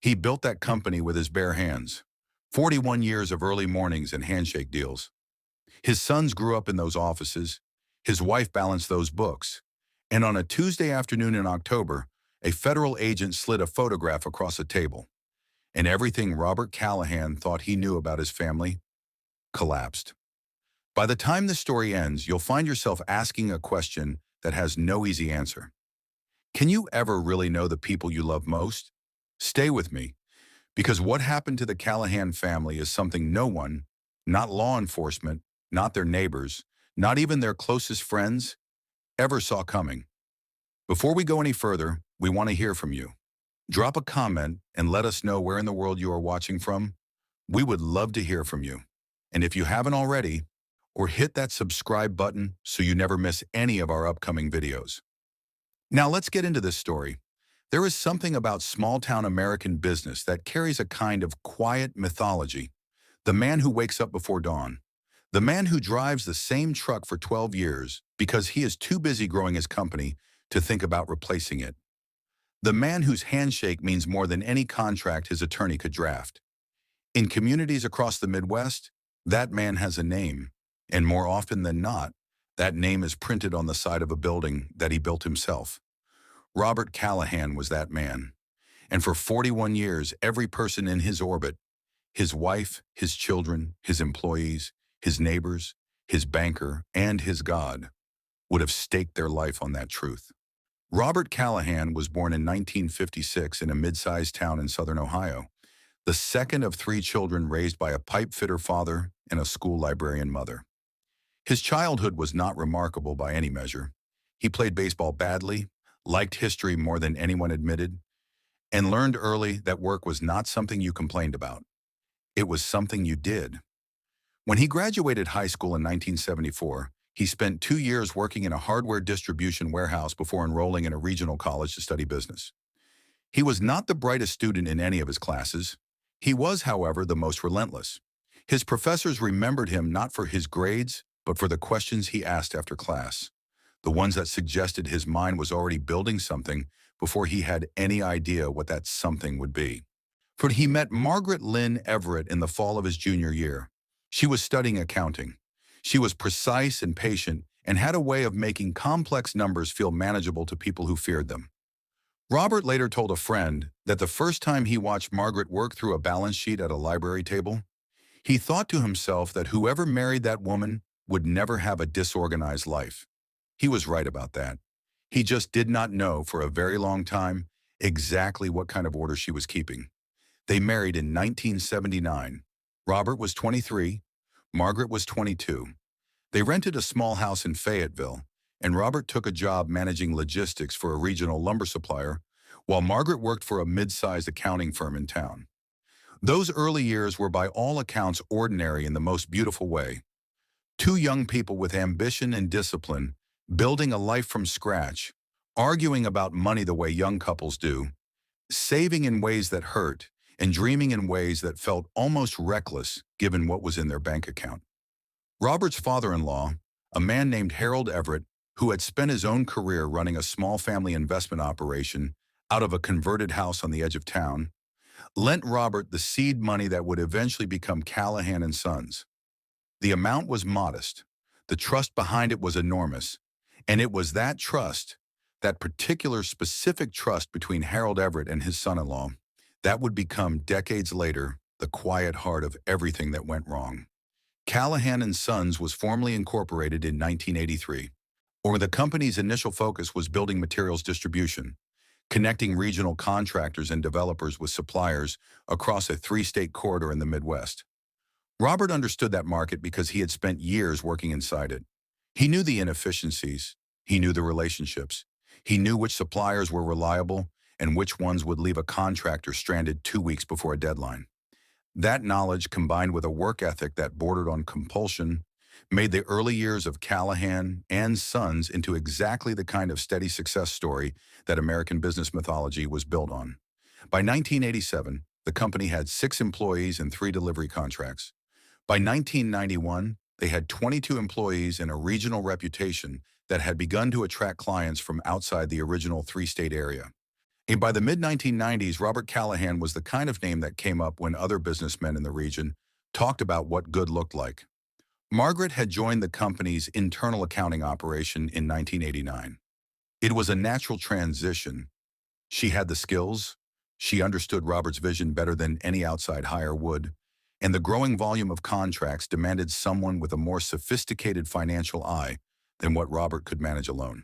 He built that company with his bare hands. 41 years of early mornings and handshake deals. His sons grew up in those offices. His wife balanced those books. And on a Tuesday afternoon in October, a federal agent slid a photograph across a table. And everything Robert Callahan thought he knew about his family collapsed. By the time the story ends, you'll find yourself asking a question that has no easy answer. Can you ever really know the people you love most? Stay with me, because what happened to the Callahan family is something no one, not law enforcement, not their neighbors, not even their closest friends, ever saw coming. Before we go any further, we want to hear from you. Drop a comment and let us know where in the world you are watching from. We would love to hear from you. And if you haven't already, or hit that subscribe button so you never miss any of our upcoming videos. Now let's get into this story. There is something about small-town American business that carries a kind of quiet mythology. The man who wakes up before dawn. The man who drives the same truck for 12 years because he is too busy growing his company to think about replacing it. The man whose handshake means more than any contract his attorney could draft. In communities across the Midwest, that man has a name. And more often than not, that name is printed on the side of a building that he built himself. Robert Callahan was that man. And for 41 years, every person in his orbit, his wife, his children, his employees, his neighbors, his banker, and his God, would have staked their life on that truth. Robert Callahan was born in 1956 in a mid-sized town in southern Ohio, the second of three children raised by a pipe fitter father and a school librarian mother. His childhood was not remarkable by any measure. He played baseball badly, liked history more than anyone admitted, and learned early that work was not something you complained about. It was something you did. When he graduated high school in 1974, he spent 2 years working in a hardware distribution warehouse before enrolling in a regional college to study business. He was not the brightest student in any of his classes. He was, however, the most relentless. His professors remembered him not for his grades, but for the questions he asked after class, the ones that suggested his mind was already building something before he had any idea what that something would be. For he met Margaret Lynn Everett in the fall of his junior year. She was studying accounting. She was precise and patient and had a way of making complex numbers feel manageable to people who feared them. Robert later told a friend that the first time he watched Margaret work through a balance sheet at a library table, he thought to himself that whoever married that woman would never have a disorganized life. He was right about that. He just did not know for a very long time exactly what kind of order she was keeping. They married in 1979. Robert was 23, Margaret was 22. They rented a small house in Fayetteville, and Robert took a job managing logistics for a regional lumber supplier, while Margaret worked for a mid-sized accounting firm in town. Those early years were by all accounts ordinary in the most beautiful way. Two young people with ambition and discipline, building a life from scratch, arguing about money the way young couples do, saving in ways that hurt, and dreaming in ways that felt almost reckless given what was in their bank account. Robert's father-in-law, a man named Harold Everett, who had spent his own career running a small family investment operation out of a converted house on the edge of town, lent Robert the seed money that would eventually become Callahan and Sons. The amount was modest. The trust behind it was enormous. And it was that trust, that particular specific trust between Harold Everett and his son-in-law, that would become decades later the quiet heart of everything that went wrong. Callahan and Sons was formally incorporated in 1983, or the company's initial focus was building materials distribution, connecting regional contractors and developers with suppliers across a 3-state corridor in the Midwest. Robert understood that market because he had spent years working inside it. He knew the inefficiencies, he knew the relationships, he knew which suppliers were reliable and which ones would leave a contractor stranded 2 weeks before a deadline. That knowledge, combined with a work ethic that bordered on compulsion, made the early years of Callahan and Sons into exactly the kind of steady success story that American business mythology was built on. By 1987, the company had 6 employees and 3 delivery contracts. By 1991, they had 22 employees and a regional reputation that had begun to attract clients from outside the original 3-state area. And by the mid-1990s, Robert Callahan was the kind of name that came up when other businessmen in the region talked about what good looked like. Margaret had joined the company's internal accounting operation in 1989. It was a natural transition. She had the skills, she understood Robert's vision better than any outside hire would, and the growing volume of contracts demanded someone with a more sophisticated financial eye than what Robert could manage alone.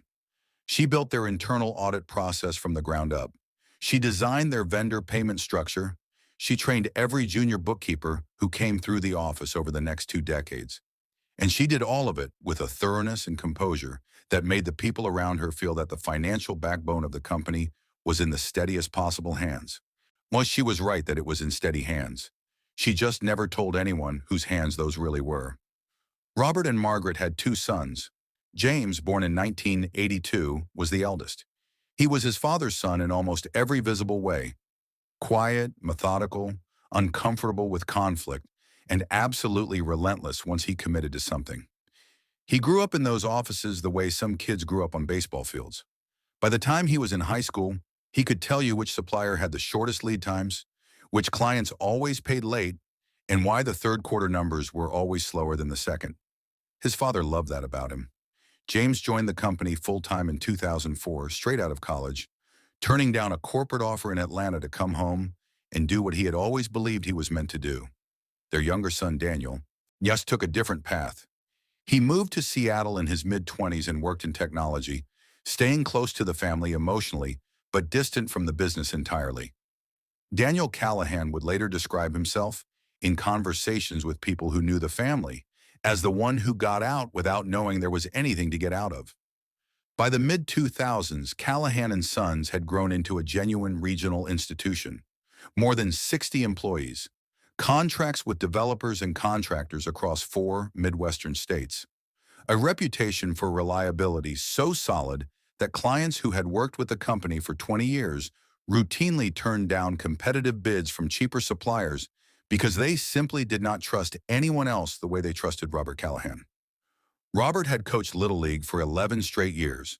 She built their internal audit process from the ground up. She designed their vendor payment structure. She trained every junior bookkeeper who came through the office over the next 2 decades. And she did all of it with a thoroughness and composure that made the people around her feel that the financial backbone of the company was in the steadiest possible hands. Well, she was right that it was in steady hands. She just never told anyone whose hands those really were. Robert and Margaret had 2 sons. James, born in 1982, was the eldest. He was his father's son in almost every visible way: quiet, methodical, uncomfortable with conflict, and absolutely relentless once he committed to something. He grew up in those offices the way some kids grew up on baseball fields. By the time he was in high school, he could tell you which supplier had the shortest lead times, which clients always paid late, and why the third quarter numbers were always slower than the second. His father loved that about him. James joined the company full-time in 2004, straight out of college, turning down a corporate offer in Atlanta to come home and do what he had always believed he was meant to do. Their younger son, Daniel, yes, took a different path. He moved to Seattle in his mid-20s and worked in technology, staying close to the family emotionally, but distant from the business entirely. Daniel Callahan would later describe himself, in conversations with people who knew the family, as the one who got out without knowing there was anything to get out of. By the mid-2000s, Callahan and Sons had grown into a genuine regional institution. More than 60 employees, contracts with developers and contractors across 4 Midwestern states. A reputation for reliability so solid that clients who had worked with the company for 20 years routinely turned down competitive bids from cheaper suppliers because they simply did not trust anyone else the way they trusted Robert Callahan. Robert had coached Little League for 11 straight years.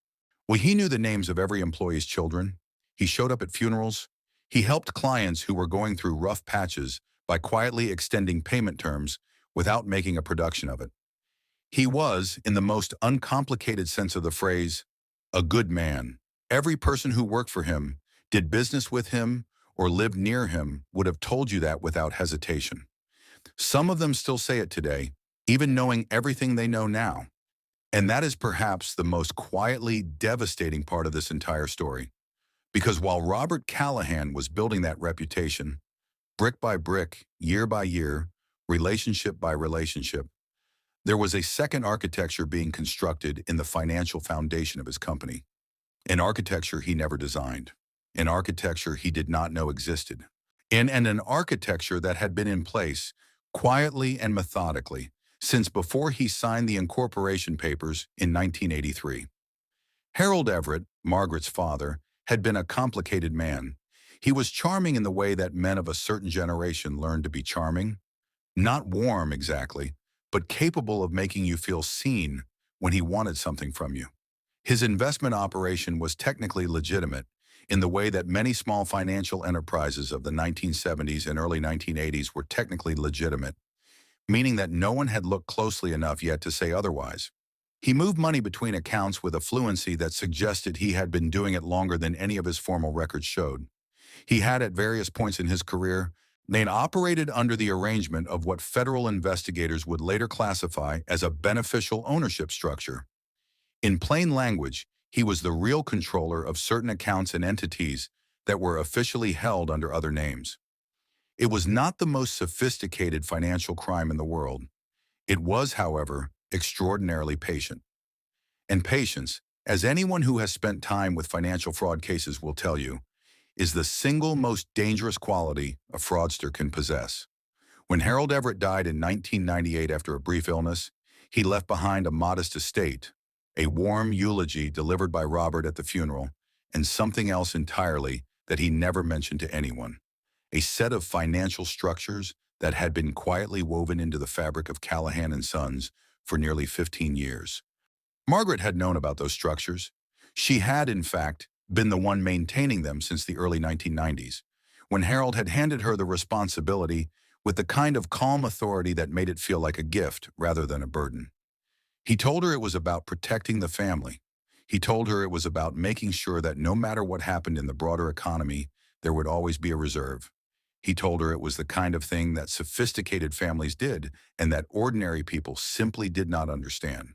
Well, he knew the names of every employee's children. He showed up at funerals. He helped clients who were going through rough patches by quietly extending payment terms without making a production of it. He was, in the most uncomplicated sense of the phrase, a good man. Every person who worked for him, did business with him, or lived near him would have told you that without hesitation. Some of them still say it today, even knowing everything they know now. And that is perhaps the most quietly devastating part of this entire story. Because while Robert Callahan was building that reputation, brick by brick, year by year, relationship by relationship, there was a second architecture being constructed in the financial foundation of his company. An architecture he never designed. An architecture he did not know existed. And an architecture that had been in place, quietly and methodically, since before he signed the incorporation papers in 1983. Harold Everett, Margaret's father, had been a complicated man. He was charming in the way that men of a certain generation learned to be charming. Not warm exactly, but capable of making you feel seen when he wanted something from you. His investment operation was technically legitimate in the way that many small financial enterprises of the 1970s and early 1980s were technically legitimate, meaning that no one had looked closely enough yet to say otherwise. He moved money between accounts with a fluency that suggested he had been doing it longer than any of his formal records showed. He had, at various points in his career, then operated under the arrangement of what federal investigators would later classify as a beneficial ownership structure. In plain language, he was the real controller of certain accounts and entities that were officially held under other names. It was not the most sophisticated financial crime in the world. It was, however, extraordinarily patient. And patience, as anyone who has spent time with financial fraud cases will tell you, is the single most dangerous quality a fraudster can possess. When Harold Everett died in 1998 after a brief illness, he left behind a modest estate, a warm eulogy delivered by Robert at the funeral, and something else entirely that he never mentioned to anyone: a set of financial structures that had been quietly woven into the fabric of Callahan and Sons for nearly 15 years. Margaret had known about those structures. She had, in fact, been the one maintaining them since the early 1990s, when Harold had handed her the responsibility with the kind of calm authority that made it feel like a gift rather than a burden. He told her it was about protecting the family. He told her it was about making sure that no matter what happened in the broader economy, there would always be a reserve. He told her it was the kind of thing that sophisticated families did and that ordinary people simply did not understand.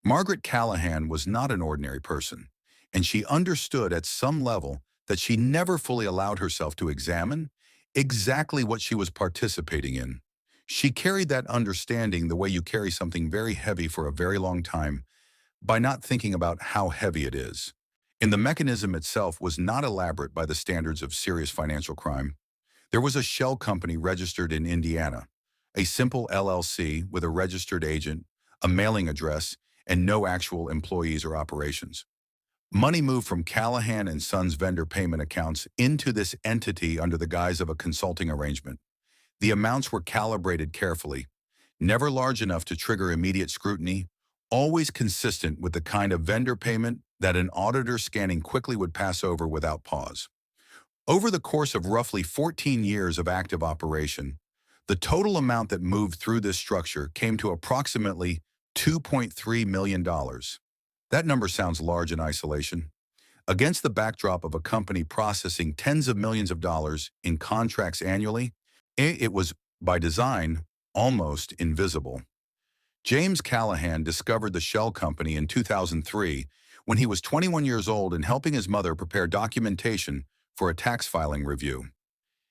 Margaret Callahan was not an ordinary person, and she understood at some level that she never fully allowed herself to examine exactly what she was participating in. She carried that understanding the way you carry something very heavy for a very long time by not thinking about how heavy it is. And the mechanism itself was not elaborate by the standards of serious financial crime. There was a shell company registered in Indiana, a simple LLC with a registered agent, a mailing address, and no actual employees or operations. Money moved from Callahan and Sons vendor payment accounts into this entity under the guise of a consulting arrangement. The amounts were calibrated carefully, never large enough to trigger immediate scrutiny, always consistent with the kind of vendor payment that an auditor scanning quickly would pass over without pause. Over the course of roughly 14 years of active operation, the total amount that moved through this structure came to approximately $2.3 million. That number sounds large in isolation. Against the backdrop of a company processing tens of millions of dollars in contracts annually, it was, by design, almost invisible. James Callahan discovered the shell company in 2003 when he was 21 years old and helping his mother prepare documentation for a tax filing review.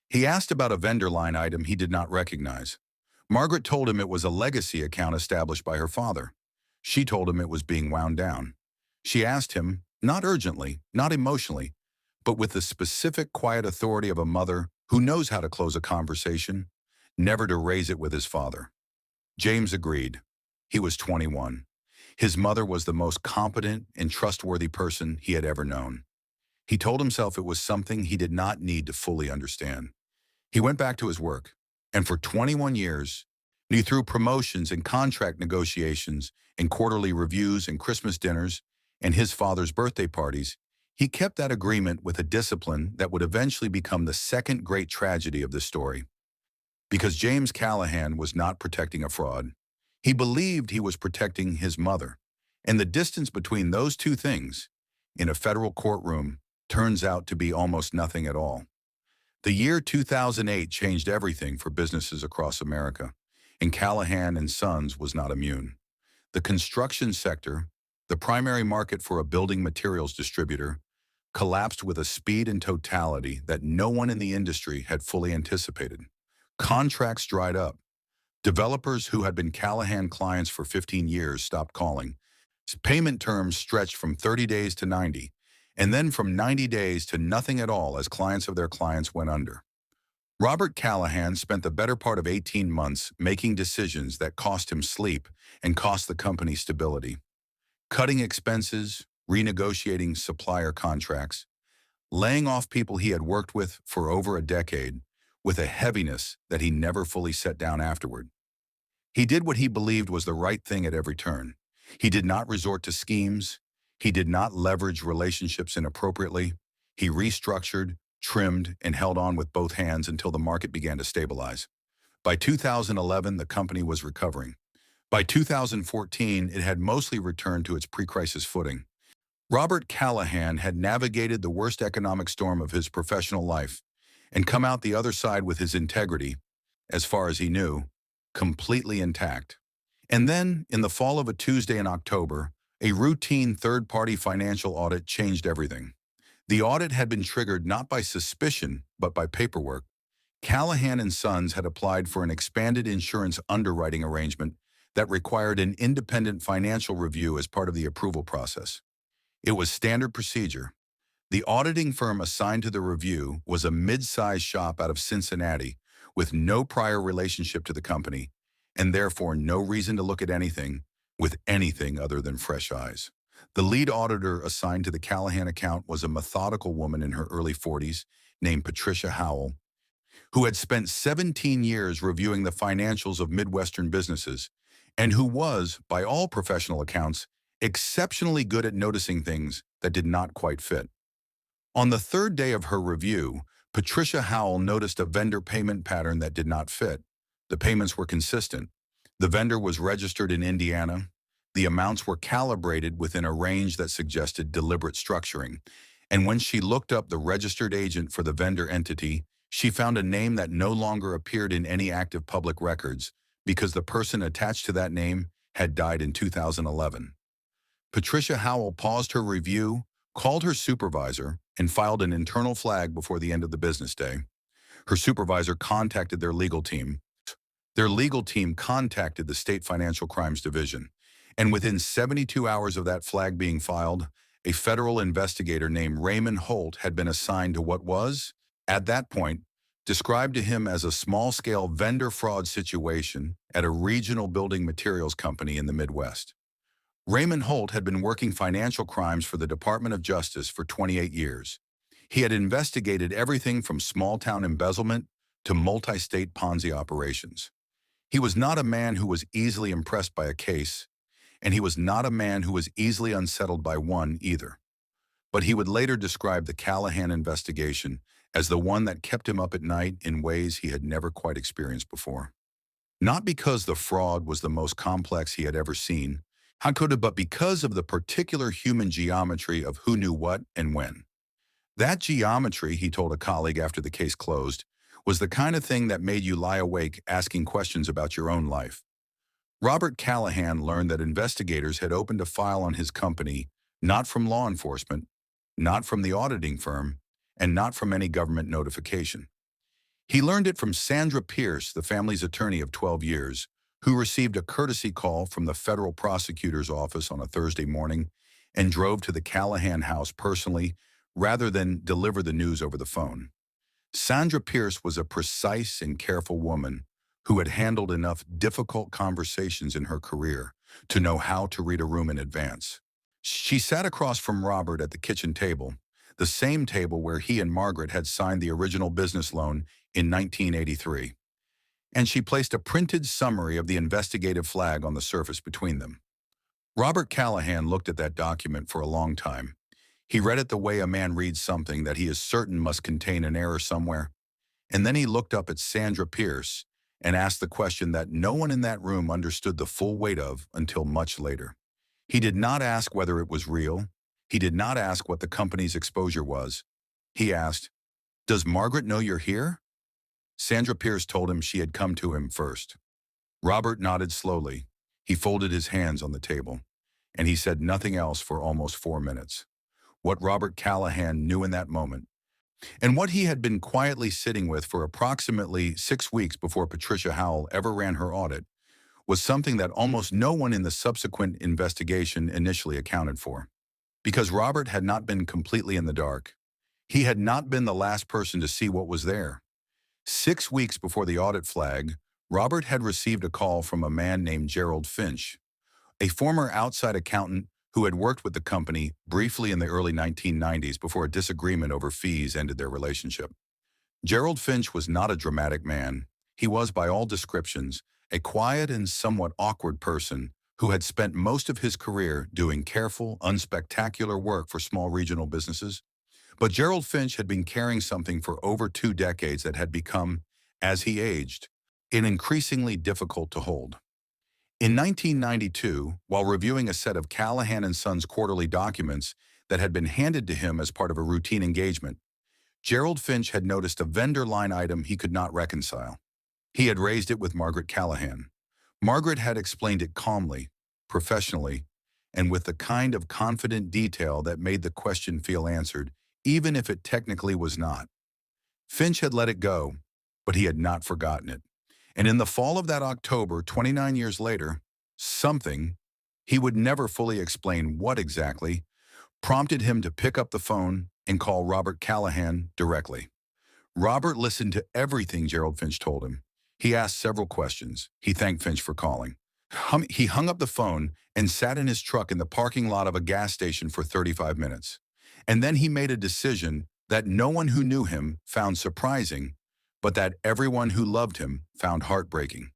He asked about a vendor line item he did not recognize. Margaret told him it was a legacy account established by her father. She told him it was being wound down. She asked him, not urgently, not emotionally, but with the specific quiet authority of a mother who knows how to close a conversation, never to raise it with his father. James agreed. He was 21. His mother was the most competent and trustworthy person he had ever known. He told himself it was something he did not need to fully understand. He went back to his work, and for 21 years, through promotions and contract negotiations and quarterly reviews and Christmas dinners and his father's birthday parties, he kept that agreement with a discipline that would eventually become the second great tragedy of this story. Because James Callahan was not protecting a fraud. He believed he was protecting his mother. And the distance between those two things, in a federal courtroom, turns out to be almost nothing at all. The year 2008 changed everything for businesses across America, and Callahan and Sons was not immune. The construction sector, the primary market for a building materials distributor, collapsed with a speed and totality that no one in the industry had fully anticipated. Contracts dried up. Developers who had been Callahan clients for 15 years stopped calling. Payment terms stretched from 30 days to 90, and then from 90 days to nothing at all as clients of their clients went under. Robert Callahan spent the better part of 18 months making decisions that cost him sleep and cost the company stability. Cutting expenses, renegotiating supplier contracts, laying off people he had worked with for over a decade, with a heaviness that he never fully set down afterward. He did what he believed was the right thing at every turn. He did not resort to schemes. He did not leverage relationships inappropriately. He restructured, trimmed, and held on with both hands until the market began to stabilize. By 2011, the company was recovering. By 2014, it had mostly returned to its pre-crisis footing. Robert Callahan had navigated the worst economic storm of his professional life and come out the other side with his integrity, as far as he knew, completely intact. And then, in the fall of a Tuesday in October, a routine third-party financial audit changed everything. The audit had been triggered not by suspicion, but by paperwork. Callahan and Sons had applied for an expanded insurance underwriting arrangement that required an independent financial review as part of the approval process. It was standard procedure. The auditing firm assigned to the review was a mid-sized shop out of Cincinnati with no prior relationship to the company, and therefore no reason to look at anything with anything other than fresh eyes. The lead auditor assigned to the Callahan account was a methodical woman in her early 40s named Patricia Howell, who had spent 17 years reviewing the financials of Midwestern businesses and who was, by all professional accounts, exceptionally good at noticing things that did not quite fit. On the third day of her review, Patricia Howell noticed a vendor payment pattern that did not fit. The payments were consistent. The vendor was registered in Indiana. The amounts were calibrated within a range that suggested deliberate structuring. And when she looked up the registered agent for the vendor entity, she found a name that no longer appeared in any active public records because the person attached to that name had died in 2011. Patricia Howell paused her review, called her supervisor, and filed an internal flag before the end of the business day. Her supervisor contacted their legal team. Their legal team contacted the State Financial Crimes Division, and within 72 hours of that flag being filed, a federal investigator named Raymond Holt had been assigned to what was, at that point, described to him as a small-scale vendor fraud situation at a regional building materials company in the Midwest. Raymond Holt had been working financial crimes for the Department of Justice for 28 years. He had investigated everything from small-town embezzlement to multi-state Ponzi operations. He was not a man who was easily impressed by a case, and he was not a man who was easily unsettled by one either. But he would later describe the Callahan investigation as the one that kept him up at night in ways he had never quite experienced before. Not because the fraud was the most complex he had ever seen, how could it, but because of the particular human geometry of who knew what and when. That geometry, he told a colleague after the case closed, was the kind of thing that made you lie awake asking questions about your own life. Robert Callahan learned that investigators had opened a file on his company, not from law enforcement, not from the auditing firm, and not from any government notification. He learned it from Sandra Pierce, the family's attorney of 12 years, who received a courtesy call from the federal prosecutor's office on a Thursday morning and drove to the Callahan house personally rather than deliver the news over the phone. Sandra Pierce was a precise and careful woman who had handled enough difficult conversations in her career to know how to read a room in advance. She sat across from Robert at the kitchen table, the same table where he and Margaret had signed the original business loan in 1983. And she placed a printed summary of the investigative flag on the surface between them. Robert Callahan looked at that document for a long time. He read it the way a man reads something that he is certain must contain an error somewhere. And then he looked up at Sandra Pierce and asked the question that no one in that room understood the full weight of until much later. He did not ask whether it was real. He did not ask what the company's exposure was. He asked, "Does Margaret know you're here?" Sandra Pierce told him she had come to him first. Robert nodded slowly. He folded his hands on the table, and he said nothing else for almost 4 minutes. What Robert Callahan knew in that moment, and what he had been quietly sitting with for approximately 6 weeks before Patricia Howell ever ran her audit, was something that almost no one in the subsequent investigation initially accounted for. Because Robert had not been completely in the dark. He had not been the last person to see what was there. 6 weeks before the audit flag, Robert had received a call from a man named Gerald Finch, a former outside accountant who had worked with the company briefly in the early 1990s before a disagreement over fees ended their relationship. Gerald Finch was not a dramatic man. He was, by all descriptions, a quiet and somewhat awkward person who had spent most of his career doing careful, unspectacular work for small regional businesses. But Gerald Finch had been carrying something for over 2 decades that had become, as he aged, increasingly difficult to hold. In 1992, while reviewing a set of Callahan & Sons quarterly documents that had been handed to him as part of a routine engagement, Gerald Finch had noticed a vendor line item he could not reconcile. He had raised it with Margaret Callahan. Margaret had explained it calmly, professionally, and with the kind of confident detail that made the question feel answered, even if it technically was not. Finch had let it go, but he had not forgotten it. And in the fall of that October, 29 years later, something, he would never fully explain what exactly, prompted him to pick up the phone and call Robert Callahan directly. Robert listened to everything Gerald Finch told him. He asked several questions. He thanked Finch for calling. He hung up the phone and sat in his truck in the parking lot of a gas station for 35 minutes. And then he made a decision that no one who knew him found surprising, but that everyone who loved him found heartbreaking.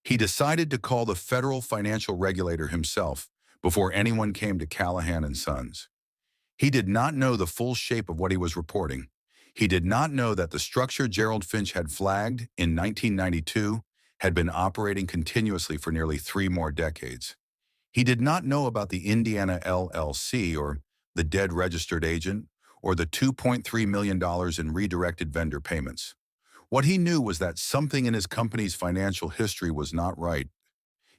He decided to call the federal financial regulator himself before anyone came to Callahan & Sons. He did not know the full shape of what he was reporting. He did not know that the structure Gerald Finch had flagged in 1992 had been operating continuously for nearly 3 more decades. He did not know about the Indiana LLC or the dead registered agent or the $2.3 million in redirected vendor payments. What he knew was that something in his company's financial history was not right,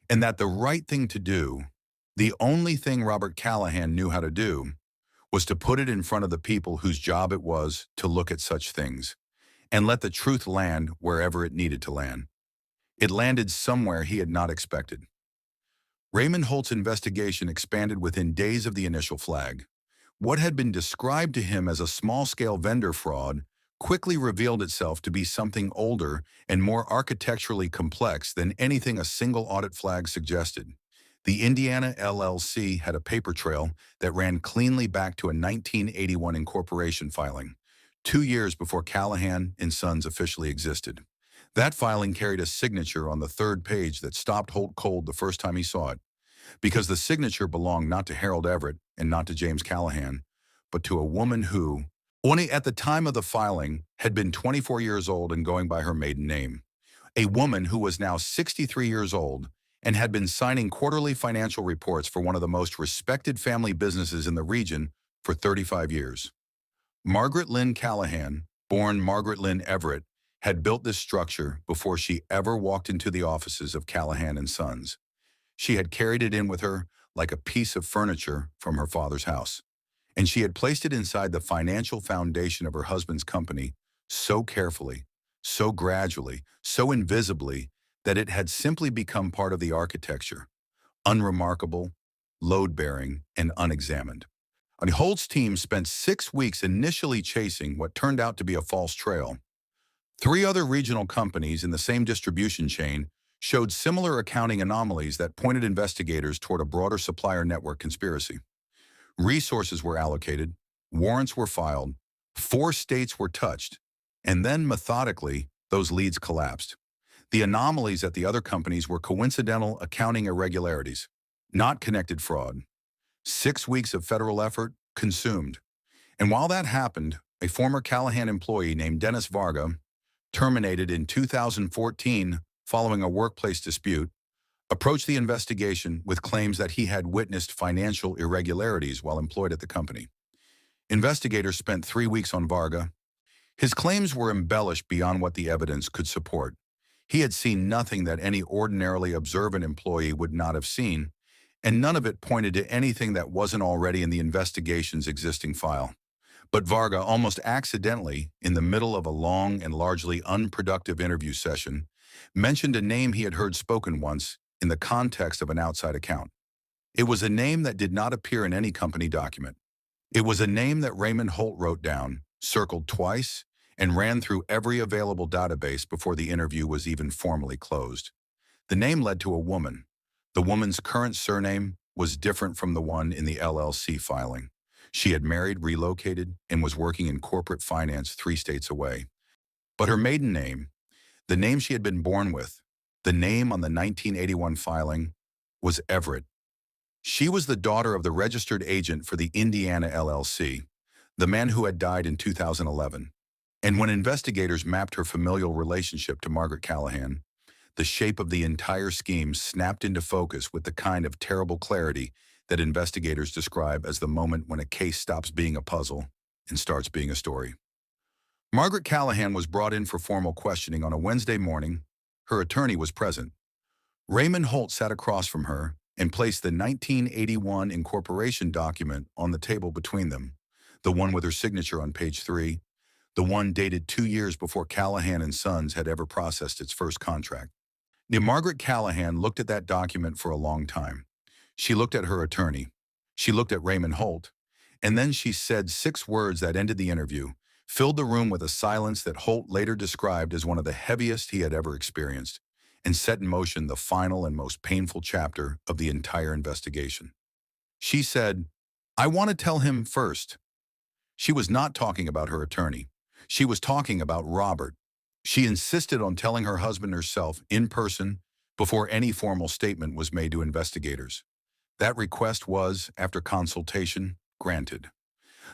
and that the right thing to do, the only thing Robert Callahan knew how to do, was to put it in front of the people whose job it was to look at such things and let the truth land wherever it needed to land. It landed somewhere he had not expected. Raymond Holt's investigation expanded within days of the initial flag. What had been described to him as a small-scale vendor fraud quickly revealed itself to be something older and more architecturally complex than anything a single audit flag suggested. The Indiana LLC had a paper trail that ran cleanly back to a 1981 incorporation filing, 2 years before Callahan and Sons officially existed. That filing carried a signature on the third page that stopped Holt cold the first time he saw it, because the signature belonged not to Harold Everett and not to James Callahan, but to a woman who, only at the time of the filing, had been 24 years old and going by her maiden name. A woman who was now 63 years old and had been signing quarterly financial reports for one of the most respected family businesses in the region for 35 years. Margaret Lynn Callahan, born Margaret Lynn Everett, had built this structure before she ever walked into the offices of Callahan and Sons. She had carried it in with her like a piece of furniture from her father's house, and she had placed it inside the financial foundation of her husband's company so carefully, so gradually, so invisibly, that it had simply become part of the architecture, unremarkable, load-bearing, and unexamined. And Holt's team spent 6 weeks initially chasing what turned out to be a false trail. 3 other regional companies in the same distribution chain showed similar accounting anomalies that pointed investigators toward a broader supplier network conspiracy. Resources were allocated, warrants were filed, 4 states were touched, and then methodically, those leads collapsed. The anomalies at the other companies were coincidental accounting irregularities, not connected fraud. 6 weeks of federal effort consumed. And while that happened, a former Callahan employee named Dennis Varga, terminated in 2014 following a workplace dispute, approached the investigation with claims that he had witnessed financial irregularities while employed at the company. Investigators spent 3 weeks on Varga. His claims were embellished beyond what the evidence could support. He had seen nothing that any ordinarily observant employee would not have seen, and none of it pointed to anything that wasn't already in the investigation's existing file. But Varga, almost accidentally, in the middle of a long and largely unproductive interview session, mentioned a name he had heard spoken once in the context of an outside account. It was a name that did not appear in any company document. It was a name that Raymond Holt wrote down, circled twice, and ran through every available database before the interview was even formally closed. The name led to a woman. The woman's current surname was different from the one in the LLC filing. She had married, relocated, and was working in corporate finance 3 states away. But her maiden name, the name she had been born with, the name on the 1981 filing, was Everett. She was the daughter of the registered agent for the Indiana LLC, the man who had died in 2011. And when investigators mapped her familial relationship to Margaret Callahan, the shape of the entire scheme snapped into focus with the kind of terrible clarity that investigators describe as the moment when a case stops being a puzzle and starts being a story. Margaret Callahan was brought in for formal questioning on a Wednesday morning. Her attorney was present. Raymond Holt sat across from her and placed the 1981 incorporation document on the table between them, the one with her signature on page 3, the one dated 2 years before Callahan and Sons had ever processed its first contract. Now, Margaret Callahan looked at that document for a long time. She looked at her attorney. She looked at Raymond Holt. And then she said 6 words that ended the interview, filled the room with a silence that Holt later described as one of the heaviest he had ever experienced, and set in motion the final and most painful chapter of the entire investigation. She said, "I want to tell him first." She was not talking about her attorney. She was talking about Robert. She insisted on telling her husband herself in person before any formal statement was made to investigators. That request was, after consultation, granted.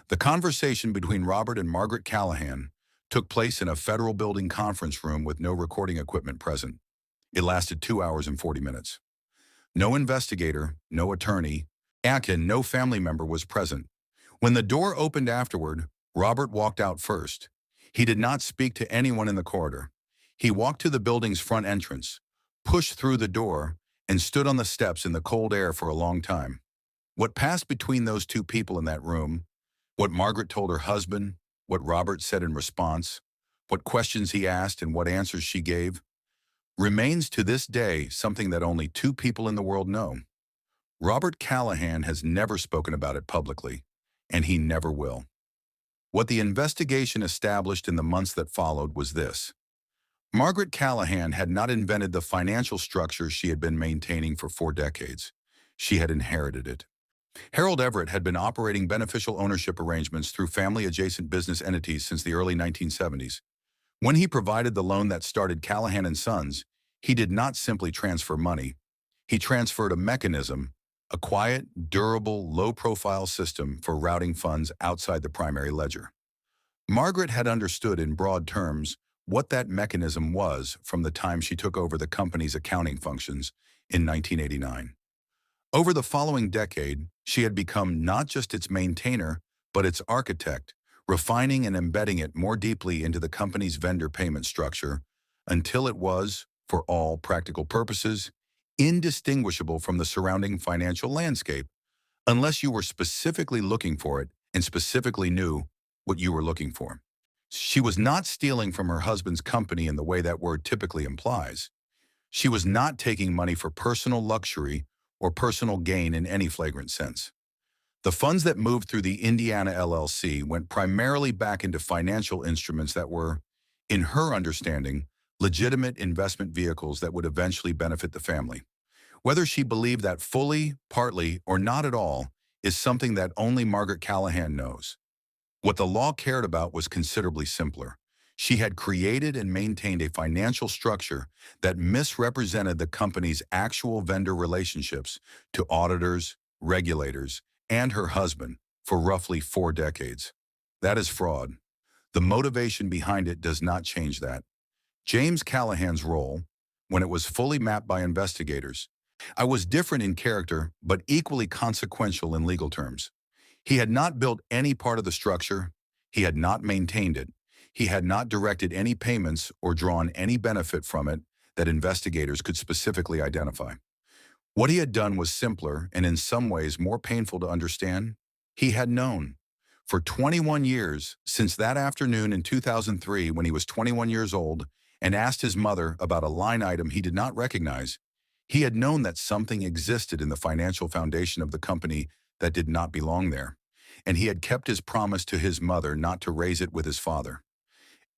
The conversation between Robert and Margaret Callahan took place in a federal building conference room with no recording equipment present. It lasted 2 hours and 40 minutes. No investigator, no attorney, and no family member was present. When the door opened afterward, Robert walked out first. He did not speak to anyone in the corridor. He walked to the building's front entrance, pushed through the door, and stood on the steps in the cold air for a long time. What passed between those two people in that room, what Margaret told her husband, what Robert said in response, what questions he asked and what answers she gave, remains to this day something that only two people in the world know. Robert Callahan has never spoken about it publicly, and he never will. What the investigation established in the months that followed was this. Margaret Callahan had not invented the financial structure she had been maintaining for 4 decades. She had inherited it. Harold Everett had been operating beneficial ownership arrangements through family-adjacent business entities since the early 1970s. When he provided the loan that started Callahan and Sons, he did not simply transfer money. He transferred a mechanism, a quiet, durable, low-profile system for routing funds outside the primary ledger. Margaret had understood in broad terms what that mechanism was from the time she took over the company's accounting functions in 1989. Over the following decade, she had become not just its maintainer, but its architect, refining and embedding it more deeply into the company's vendor payment structure until it was, for all practical purposes, indistinguishable from the surrounding financial landscape, unless you were specifically looking for it and specifically knew what you were looking for. She was not stealing from her husband's company in the way that word typically implies. She was not taking money for personal luxury or personal gain in any flagrant sense. The funds that moved through the Indiana LLC went primarily back into financial instruments that were, in her understanding, legitimate investment vehicles that would eventually benefit the family. Whether she believed that fully, partly, or not at all is something that only Margaret Callahan knows. What the law cared about was considerably simpler. She had created and maintained a financial structure that misrepresented the company's actual vendor relationships to auditors, regulators, and her husband for roughly 4 decades. That is fraud. The motivation behind it does not change that. James Callahan's role, when it was fully mapped by investigators, was different in character but equally consequential in legal terms. He had not built any part of the structure. He had not maintained it. He had not directed any payments or drawn any benefit from it that investigators could specifically identify. What he had done was simpler and in some ways more painful to understand. He had known. For 21 years, since that afternoon in 2003 when he was 21 years old and asked his mother about a line item he did not recognize, he had known that something existed in the financial foundation of the company that did not belong there, and he had kept his promise to his mother not to raise it with his father.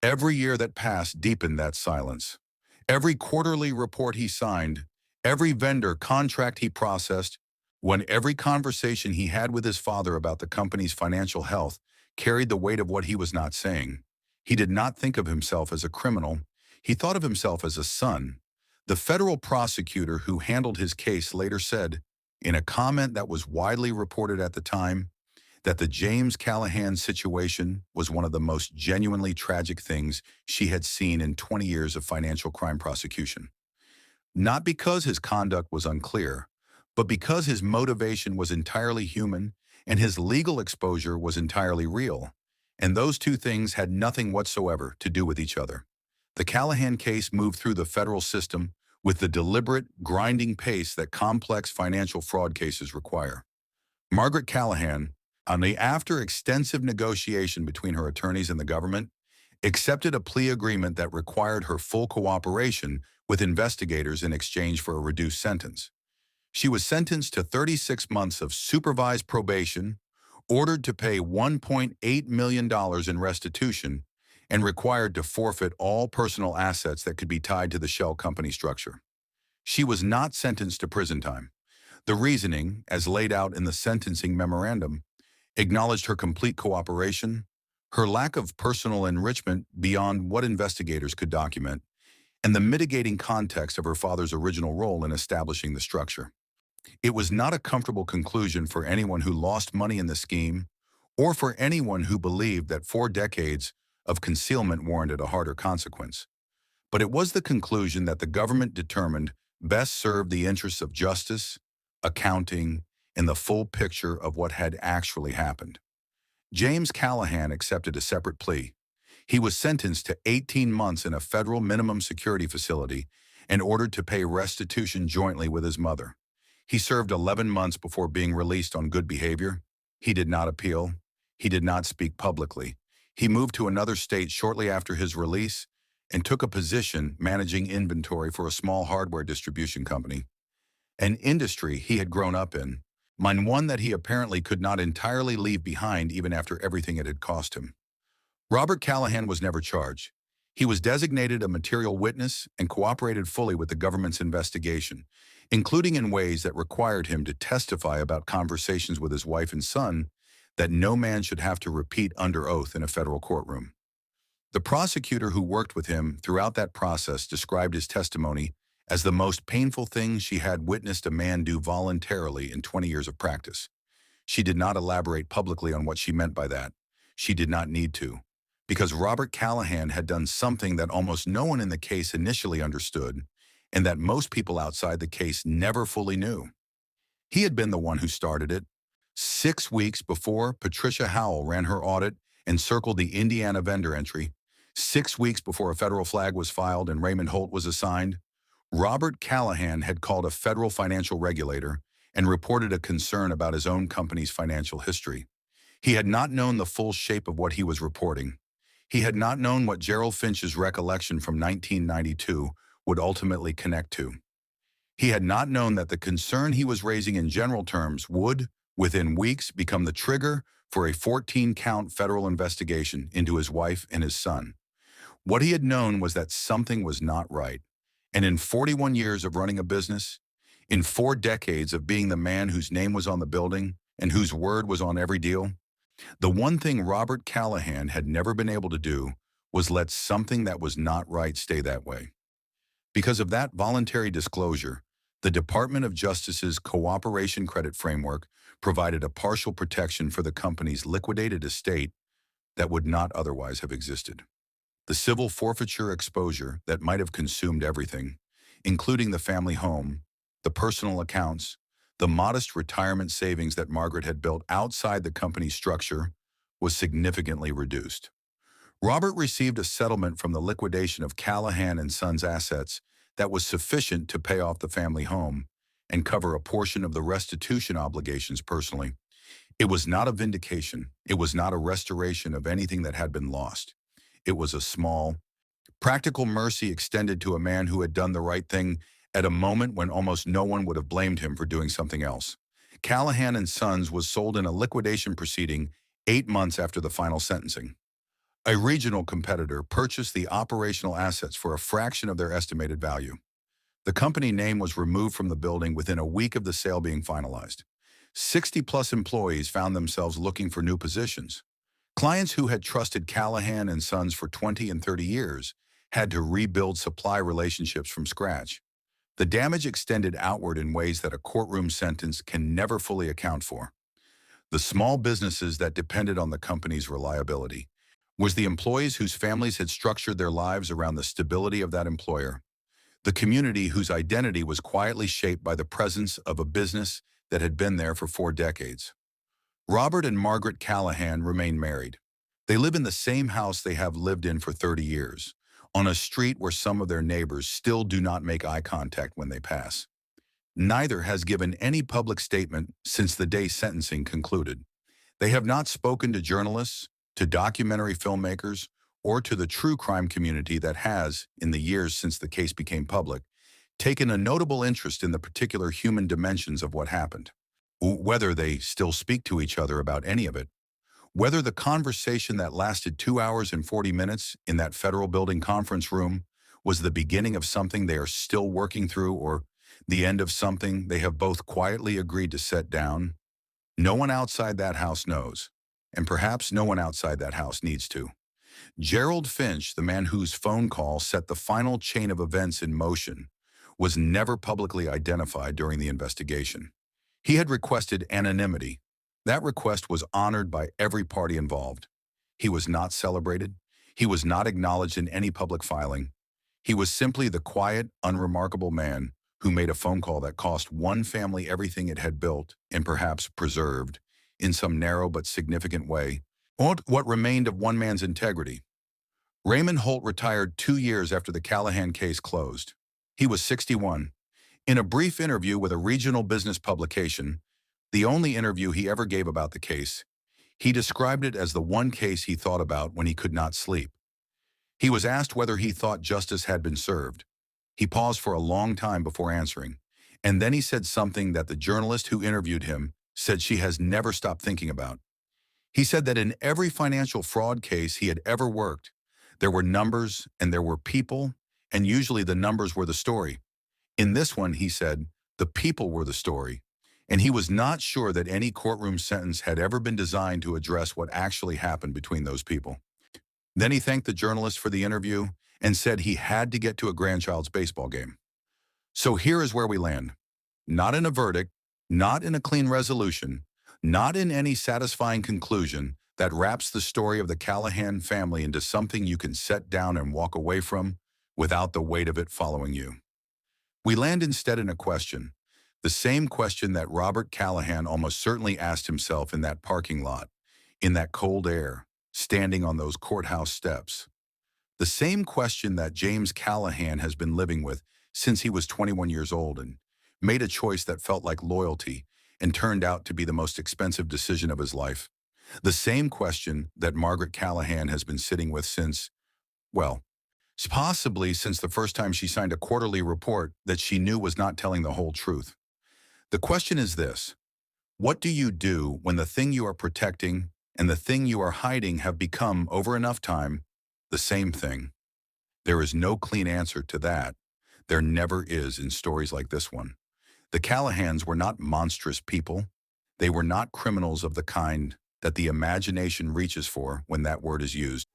Every year that passed deepened that silence. Every quarterly report he signed, every vendor contract he processed, when every conversation he had with his father about the company's financial health carried the weight of what he was not saying. He did not think of himself as a criminal. He thought of himself as a son. The federal prosecutor who handled his case later said, in a comment that was widely reported at the time, that the James Callahan situation was one of the most genuinely tragic things she had seen in 20 years of financial crime prosecution. Not because his conduct was unclear, but because his motivation was entirely human and his legal exposure was entirely real, and those two things had nothing whatsoever to do with each other. The Callahan case moved through the federal system with the deliberate, grinding pace that complex financial fraud cases require. Margaret Callahan, after extensive negotiation between her attorneys and the government, accepted a plea agreement that required her full cooperation with investigators in exchange for a reduced sentence. She was sentenced to 36 months of supervised probation, ordered to pay $1.8 million in restitution, and required to forfeit all personal assets that could be tied to the shell company structure. She was not sentenced to prison time. The reasoning, as laid out in the sentencing memorandum, acknowledged her complete cooperation, her lack of personal enrichment beyond what investigators could document, and the mitigating context of her father's original role in establishing the structure. It was not a comfortable conclusion for anyone who lost money in the scheme or for anyone who believed that 4 decades of concealment warranted a harder consequence. But it was the conclusion that the government determined best served the interests of justice, accounting, and the full picture of what had actually happened. James Callahan accepted a separate plea. He was sentenced to 18 months in a federal minimum security facility and ordered to pay restitution jointly with his mother. He served 11 months before being released on good behavior. He did not appeal. He did not speak publicly. He moved to another state shortly after his release and took a position managing inventory for a small hardware distribution company, an industry he had grown up in, one that he apparently could not entirely leave behind even after everything it had cost him. Robert Callahan was never charged. He was designated a material witness and cooperated fully with the government's investigation, including in ways that required him to testify about conversations with his wife and son that no man should have to repeat under oath in a federal courtroom. The prosecutor who worked with him throughout that process described his testimony as the most painful thing she had witnessed a man do voluntarily in 20 years of practice. She did not elaborate publicly on what she meant by that. She did not need to, because Robert Callahan had done something that almost no one in the case initially understood, and that most people outside the case never fully knew. He had been the one who started it. 6 weeks before Patricia Howell ran her audit and circled the Indiana vendor entry, 6 weeks before a federal flag was filed and Raymond Holt was assigned, Robert Callahan had called a federal financial regulator and reported a concern about his own company's financial history. He had not known the full shape of what he was reporting. He had not known what Gerald Finch's recollection from 1992 would ultimately connect to. He had not known that the concern he was raising in general terms would, within weeks, become the trigger for a 14-count federal investigation into his wife and his son. What he had known was that something was not right. And in 41 years of running a business, in 4 decades of being the man whose name was on the building and whose word was on every deal, the one thing Robert Callahan had never been able to do was let something that was not right stay that way. Because of that voluntary disclosure, the Department of Justice's Cooperation Credit Framework provided a partial protection for the company's liquidated estate that would not otherwise have existed. The civil forfeiture exposure that might have consumed everything, including the family home, the personal accounts, the modest retirement savings that Margaret had built outside the company's structure, was significantly reduced. Robert received a settlement from the liquidation of Callahan and Sons' assets that was sufficient to pay off the family home and cover a portion of the restitution obligations personally. It was not a vindication. It was not a restoration of anything that had been lost. It was a small, practical mercy extended to a man who had done the right thing at a moment when almost no one would have blamed him for doing something else. Callahan and Sons was sold in a liquidation proceeding 8 months after the final sentencing. A regional competitor purchased the operational assets for a fraction of their estimated value. The company name was removed from the building within a week of the sale being finalized. 60-plus employees found themselves looking for new positions. Clients who had trusted Callahan and Sons for 20 and 30 years had to rebuild supply relationships from scratch. The damage extended outward in ways that a courtroom sentence can never fully account for. The small businesses that depended on the company's reliability was the employees whose families had structured their lives around the stability of that employer, the community whose identity was quietly shaped by the presence of a business that had been there for 4 decades. Robert and Margaret Callahan remain married. They live in the same house they have lived in for 30 years, on a street where some of their neighbors still do not make eye contact when they pass. Neither has given any public statement since the day sentencing concluded. They have not spoken to journalists, to documentary filmmakers, or to the true crime community that has, in the years since the case became public, taken a notable interest in the particular human dimensions of what happened. Whether they still speak to each other about any of it, whether the conversation that lasted 2 hours and 40 minutes in that federal building conference room was the beginning of something they are still working through or the end of something they have both quietly agreed to set down, no one outside that house knows, and perhaps no one outside that house needs to. Gerald Finch, the man whose phone call set the final chain of events in motion, was never publicly identified during the investigation. He had requested anonymity, That request was honored by every party involved. He was not celebrated. He was not acknowledged in any public filing. He was simply the quiet, unremarkable man who made a phone call that cost one family everything it had built and perhaps preserved, in some narrow but significant way, what remained of one man's integrity. Raymond Holt retired 2 years after the Callahan case closed. He was 61. In a brief interview with a regional business publication, the only interview he ever gave about the case, he described it as the one case he thought about when he could not sleep. He was asked whether he thought justice had been served. He paused for a long time before answering, and then he said something that the journalist who interviewed him said she has never stopped thinking about. He said that in every financial fraud case he had ever worked, there were numbers and there were people, and usually the numbers were the story. In this one, he said, the people were the story, and he was not sure that any courtroom sentence had ever been designed to address what actually happened between those people. Then he thanked the journalist for the interview and said he had to get to a grandchild's baseball game. So here is where we land. Not in a verdict, not in a clean resolution, not in any satisfying conclusion that wraps the story of the Callahan family into something you can set down and walk away from without the weight of it following you. We land instead in a question, the same question that Robert Callahan almost certainly asked himself in that parking lot, in that cold air, standing on those courthouse steps. The same question that James Callahan has been living with since he was 21 years old and made a choice that felt like loyalty and turned out to be the most expensive decision of his life. The same question that Margaret Callahan has been sitting with since, well, possibly since the first time she signed a quarterly report that she knew was not telling the whole truth. The question is this: what do you do when the thing you are protecting and the thing you are hiding have become, over enough time, the same thing? There is no clean answer to that. There never is in stories like this one. The Callahans were not monstrous people. They were not criminals of the kind that the imagination reaches for when that word is used.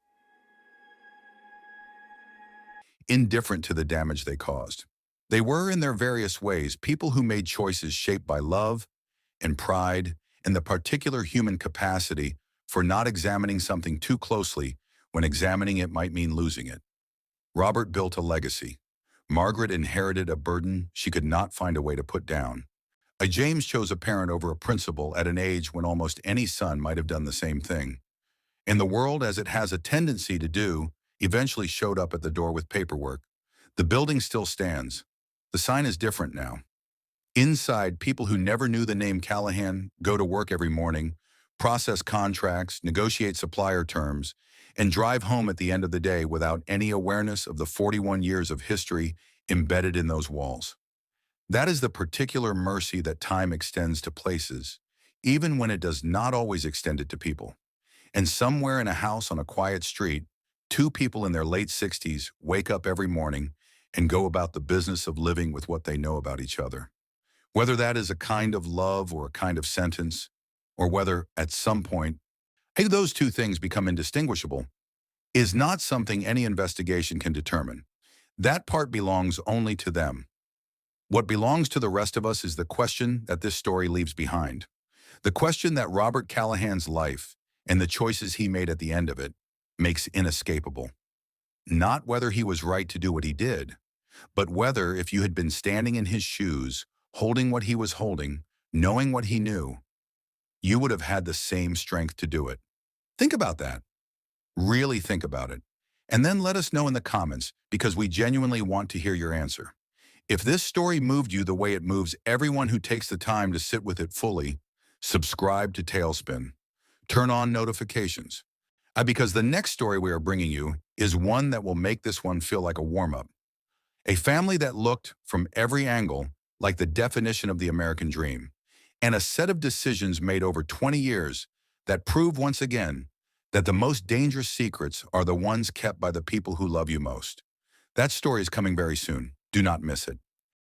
Indifferent to the damage they caused. They were, in their various ways, people who made choices shaped by love and pride and the particular human capacity for not examining something too closely when examining it might mean losing it. Robert built a legacy. Margaret inherited a burden she could not find a way to put down. James chose a parent over a principal at an age when almost any son might have done the same thing. And the world, as it has a tendency to do, eventually showed up at the door with paperwork. The building still stands. The sign is different now. Inside, people who never knew the name Callahan go to work every morning, process contracts, negotiate supplier terms, and drive home at the end of the day without any awareness of the 41 years of history embedded in those walls. That is the particular mercy that time extends to places, even when it does not always extend it to people. And somewhere in a house on a quiet street, two people in their late 60s wake up every morning and go about the business of living with what they know about each other. Whether that is a kind of love or a kind of sentence, or whether at some point, those two things become indistinguishable, is not something any investigation can determine. That part belongs only to them. What belongs to the rest of us is the question that this story leaves behind. The question that Robert Callahan's life and the choices he made at the end of it makes inescapable. Not whether he was right to do what he did, but whether, if you had been standing in his shoes, holding what he was holding, knowing what he knew, you would have had the same strength to do it. Think about that. Really think about it. And then let us know in the comments, because we genuinely want to hear your answer. If this story moved you the way it moves everyone who takes the time to sit with it fully, subscribe to Talespin. Turn on notifications. Because the next story we are bringing you is one that will make this one feel like a warm-up. A family that looked, from every angle, like the definition of the American dream, and a set of decisions made over 20 years that prove once again that the most dangerous secrets are the ones kept by the people who love you most. That story is coming very soon. Do not miss it.